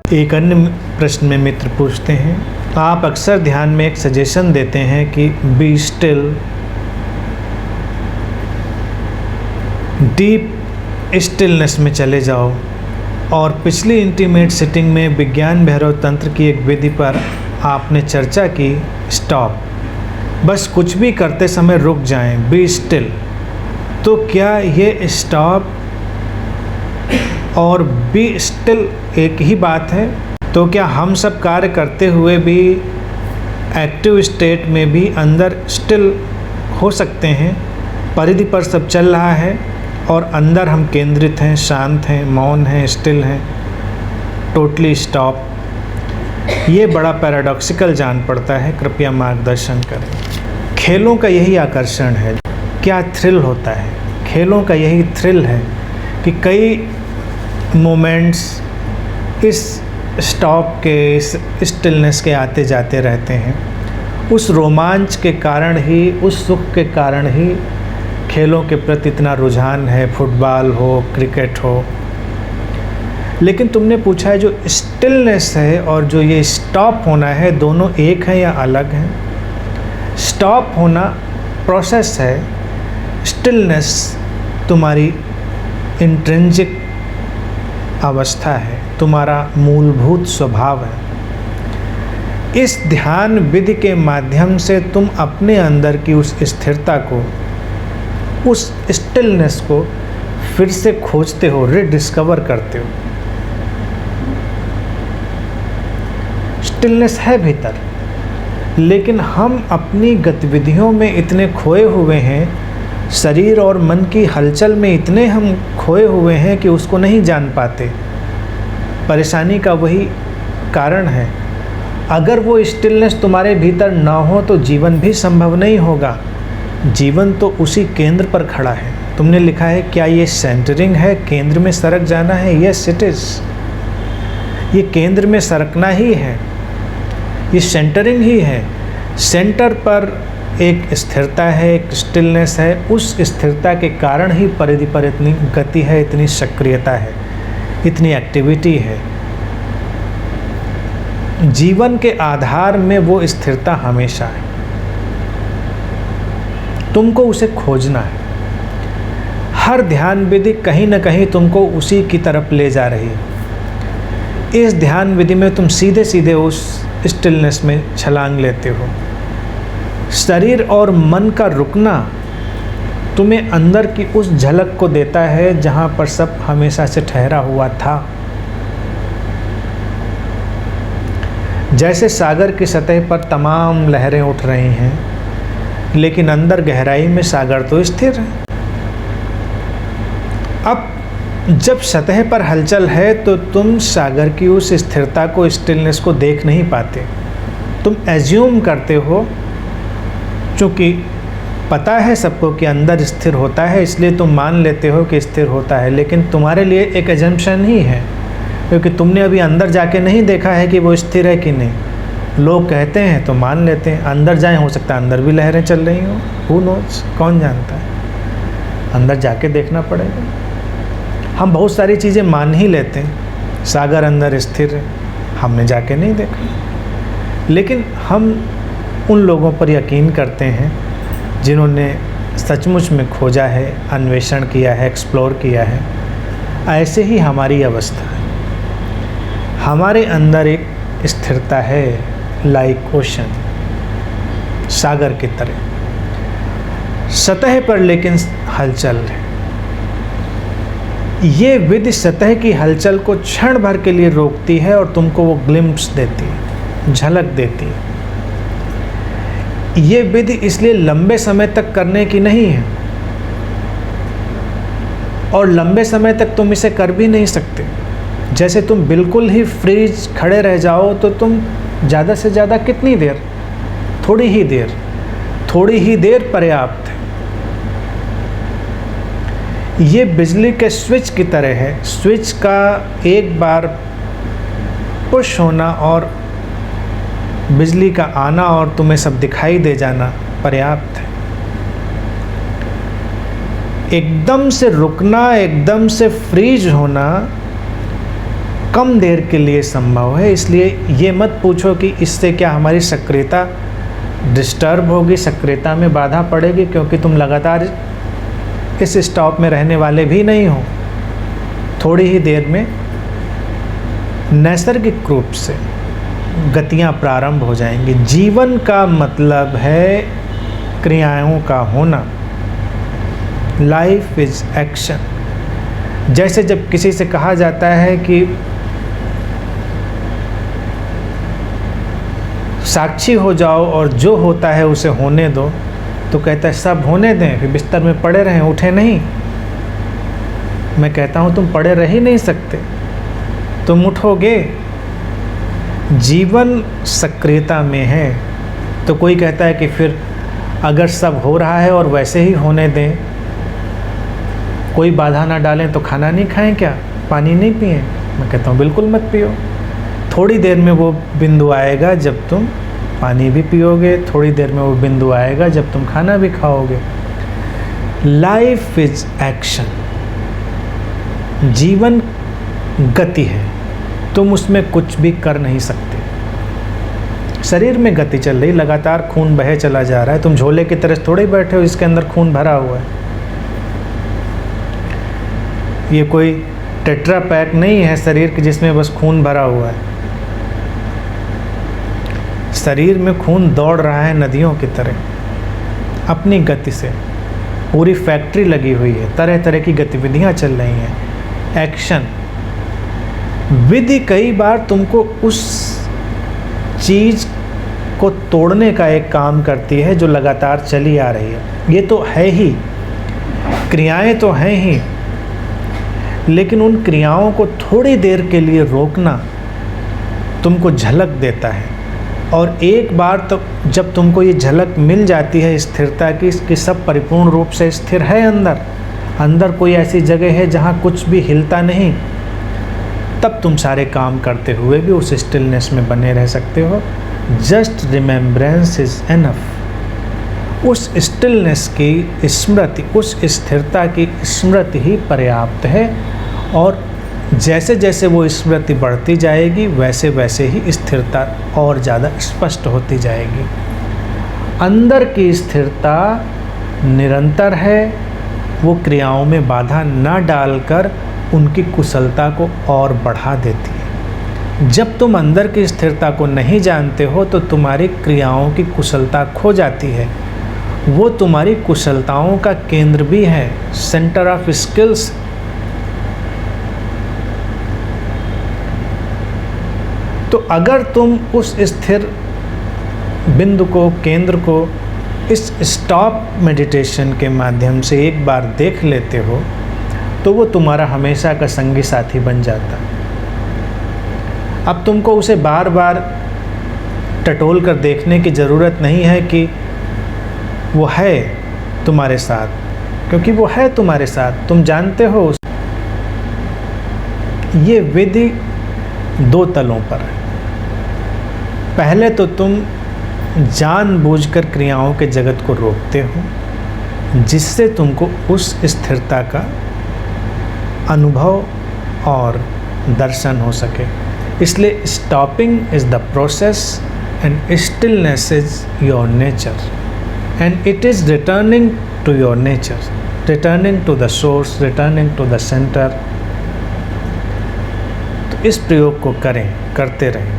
एक अन्य प्रश्न में मित्र पूछते हैं, आप अक्सर ध्यान में एक सजेशन देते हैं कि बी स्टिल, डीप स्टिलनेस में चले जाओ, और पिछली इंटीमेट सिटिंग में विज्ञान भैरव तंत्र की एक विधि पर आपने चर्चा की, स्टॉप, बस कुछ भी करते समय रुक जाएं, बी स्टिल। तो क्या ये स्टॉप और बी स्टिल एक ही बात है? तो क्या हम सब कार्य करते हुए भी एक्टिव स्टेट में भी अंदर स्टिल हो सकते हैं? परिधि पर सब चल रहा है और अंदर हम केंद्रित हैं, शांत हैं, मौन हैं, स्टिल हैं, टोटली स्टॉप। ये बड़ा पैराडॉक्सिकल जान पड़ता है, कृपया मार्गदर्शन करें। खेलों का यही आकर्षण है, क्या थ्रिल होता है? खेलों का यही थ्रिल है कि कई मोमेंट्स इस स्टॉप के, इस स्टिलनेस के आते जाते रहते हैं। उस रोमांच के कारण ही, उस सुख के कारण ही खेलों के प्रति इतना रुझान है, फुटबॉल हो, क्रिकेट हो। लेकिन तुमने पूछा है जो स्टिलनेस है और जो ये स्टॉप होना है, दोनों एक हैं या अलग हैं? स्टॉप होना प्रोसेस है, स्टिलनेस तुम्हारी इंट्रिंसिक अवस्था है, तुम्हारा मूलभूत स्वभाव है। इस ध्यान विधि के माध्यम से तुम अपने अंदर की उस स्थिरता को, उस स्टिलनेस को फिर से खोजते हो, रिडिस्कवर करते हो। स्टिलनेस है भीतर, लेकिन हम अपनी गतिविधियों में इतने खोए हुए हैं, शरीर और मन की हलचल में इतने हम खोए हुए हैं कि उसको नहीं जान पाते। परेशानी का वही कारण है। अगर वो स्टिलनेस तुम्हारे भीतर ना हो तो जीवन भी संभव नहीं होगा। जीवन तो उसी केंद्र पर खड़ा है। तुमने लिखा है, क्या ये सेंटरिंग है, केंद्र में सरक जाना है? Yes it is. ये केंद्र में सरकना ही है, ये सेंटरिंग ही है। सेंटर पर एक स्थिरता है, एक स्टिलनेस है। उस स्थिरता के कारण ही परिधि पर इतनी गति है, इतनी सक्रियता है, इतनी एक्टिविटी है। जीवन के आधार में वो स्थिरता हमेशा है, तुमको उसे खोजना है। हर ध्यान विधि कहीं ना कहीं तुमको उसी की तरफ ले जा रही है। इस ध्यान विधि में तुम सीधे सीधे उस स्टिलनेस में छलांग लेते हो। शरीर और मन का रुकना तुम्हें अंदर की उस झलक को देता है जहाँ पर सब हमेशा से ठहरा हुआ था। जैसे सागर की सतह पर तमाम लहरें उठ रही हैं, लेकिन अंदर गहराई में सागर तो स्थिर है। अब जब सतह पर हलचल है तो तुम सागर की उस स्थिरता को, स्टिलनेस को देख नहीं पाते। तुम एज्यूम करते हो, चूँकि पता है सबको कि अंदर स्थिर होता है, इसलिए तुम मान लेते हो कि स्थिर होता है। लेकिन तुम्हारे लिए एक एजम्पशन ही है, क्योंकि तुमने अभी अंदर जाके नहीं देखा है कि वो स्थिर है कि नहीं। लोग कहते हैं तो मान लेते हैं, अंदर जाए, हो सकता है अंदर भी लहरें चल रही हो, हू नोज, कौन जानता है। अंदर जाके देखना पड़ेगा। हम बहुत सारी चीज़ें मान ही लेते हैं, सागर अंदर स्थिर है, हमने जाके नहीं देखा। लेकिन हम उन लोगों पर यकीन करते हैं जिन्होंने सचमुच में खोजा है, अन्वेषण किया है, एक्सप्लोर किया है। ऐसे ही हमारी अवस्था है। हमारे अंदर एक स्थिरता है, लाइक ओशन, सागर की तरह। सतह पर लेकिन हलचल है। ये विधि सतह की हलचल को क्षण भर के लिए रोकती है और तुमको वो ग्लिम्प्स देती है, झलक देती है। ये विधि इसलिए लंबे समय तक करने की नहीं है, और लंबे समय तक तुम इसे कर भी नहीं सकते। जैसे तुम बिल्कुल ही फ्रीज खड़े रह जाओ तो तुम ज़्यादा से ज़्यादा कितनी देर? थोड़ी ही देर, थोड़ी ही देर पर्याप्त है। ये बिजली के स्विच की तरह है। स्विच का एक बार पुश होना और बिजली का आना और तुम्हें सब दिखाई दे जाना पर्याप्त है। एकदम से रुकना, एकदम से फ्रीज होना कम देर के लिए संभव है। इसलिए ये मत पूछो कि इससे क्या हमारी सक्रियता डिस्टर्ब होगी, सक्रियता में बाधा पड़ेगी, क्योंकि तुम लगातार इस स्टॉप में रहने वाले भी नहीं हो। थोड़ी ही देर में नैसर्गिक रूप से गतियाँ प्रारंभ हो जाएंगी। जीवन का मतलब है क्रियाओं का होना। Life is action. जैसे जब किसी से कहा जाता है कि साक्षी हो जाओ और जो होता है उसे होने दो, तो कहता है सब होने दें, फिर बिस्तर में पड़े रहें, उठे नहीं। मैं कहता हूँ तुम पड़े रह ही नहीं सकते, तुम उठोगे। जीवन सक्रियता में है। तो कोई कहता है कि फिर अगर सब हो रहा है और वैसे ही होने दें, कोई बाधा ना डालें, तो खाना नहीं खाएं क्या, पानी नहीं पिएं? मैं कहता हूँ बिल्कुल मत पियो। थोड़ी देर में वो बिंदु आएगा जब तुम पानी भी पियोगे, थोड़ी देर में वो बिंदु आएगा जब तुम खाना भी खाओगे। Life is action. जीवन गति है, तुम उसमें कुछ भी कर नहीं सकते। शरीर में गति चल रही, लगातार खून बहे चला जा रहा है। तुम झोले की तरह थोड़े ही बैठे हो, इसके अंदर खून भरा हुआ है। ये कोई टेट्रा पैक नहीं है शरीर की जिसमें बस खून भरा हुआ है। शरीर में खून दौड़ रहा है नदियों की तरह अपनी गति से। पूरी फैक्ट्री लगी हुई है, तरह तरह की गतिविधियां चल रही हैं। एक्शन विधि कई बार तुमको उस चीज़ को तोड़ने का एक काम करती है जो लगातार चली आ रही है। ये तो है ही, क्रियाएं तो हैं ही, लेकिन उन क्रियाओं को थोड़ी देर के लिए रोकना तुमको झलक देता है। और एक बार तो जब तुमको ये झलक मिल जाती है स्थिरता की, कि सब परिपूर्ण रूप से स्थिर है, अंदर कोई ऐसी जगह है जहाँ कुछ भी हिलता नहीं, तब तुम सारे काम करते हुए भी उस स्टिलनेस में बने रह सकते हो। Just remembrance is enough. उस स्टिलनेस की स्मृति, उस स्थिरता की स्मृति ही पर्याप्त है। और जैसे जैसे वो स्मृति बढ़ती जाएगी, वैसे वैसे ही स्थिरता और ज़्यादा स्पष्ट होती जाएगी। अंदर की स्थिरता निरंतर है, वो क्रियाओं में बाधा न डालकर उनकी कुशलता को और बढ़ा देती है। जब तुम अंदर की स्थिरता को नहीं जानते हो तो तुम्हारी क्रियाओं की कुशलता खो जाती है। वो तुम्हारी कुशलताओं का केंद्र भी है, सेंटर ऑफ स्किल्स। तो अगर तुम उस स्थिर बिंदु को, केंद्र को इस स्टॉप मेडिटेशन के माध्यम से एक बार देख लेते हो, तो वो तुम्हारा हमेशा का संगी साथी बन जाता है। अब तुमको उसे बार बार टटोल कर देखने की ज़रूरत नहीं है कि वो है तुम्हारे साथ, क्योंकि वो है तुम्हारे साथ, तुम जानते हो। ये विधि दो तलों पर है। पहले तो तुम जानबूझकर क्रियाओं के जगत को रोकते हो, जिससे तुमको उस स्थिरता का अनुभव और दर्शन हो सके। इसलिए stopping is the process and stillness is your nature, and it is returning to your nature, returning to the source, returning to the centre. तो इस प्रयोग को करें, करते रहें।